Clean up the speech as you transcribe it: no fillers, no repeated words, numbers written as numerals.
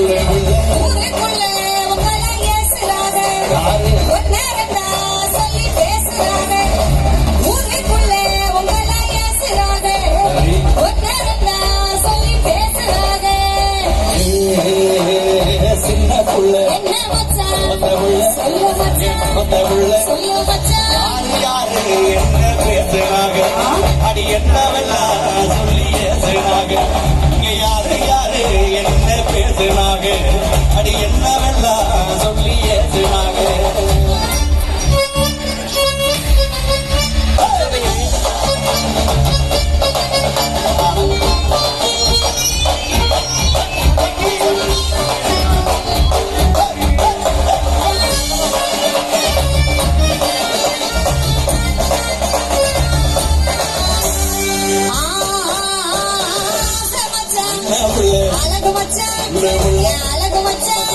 ஊருக்குள்ள உங்களை ஏசுறாங்க ஒன்னரண்டா சொல்லி பேசுறாங்க ஊருக்குள்ள உங்களை ஏசுறாங்க ஒன்னரண்டா சொல்லி பேசுறாங்க சின்ன புள்ள என்ன மச்சான் சொல்லு மச்சான் சொல்லு மச்சான் யாரு என்ன பேசுறாங்க அடி என்னவெல்லாம் சொல்லி ஏசுறாங்க இங்க யாரு யாரு என்ன பேசுறாங்க அடி என்னவெல்லாம் சொல்லி ஏசுறாங்க அழகு மச்சான் அழகு மச்சான்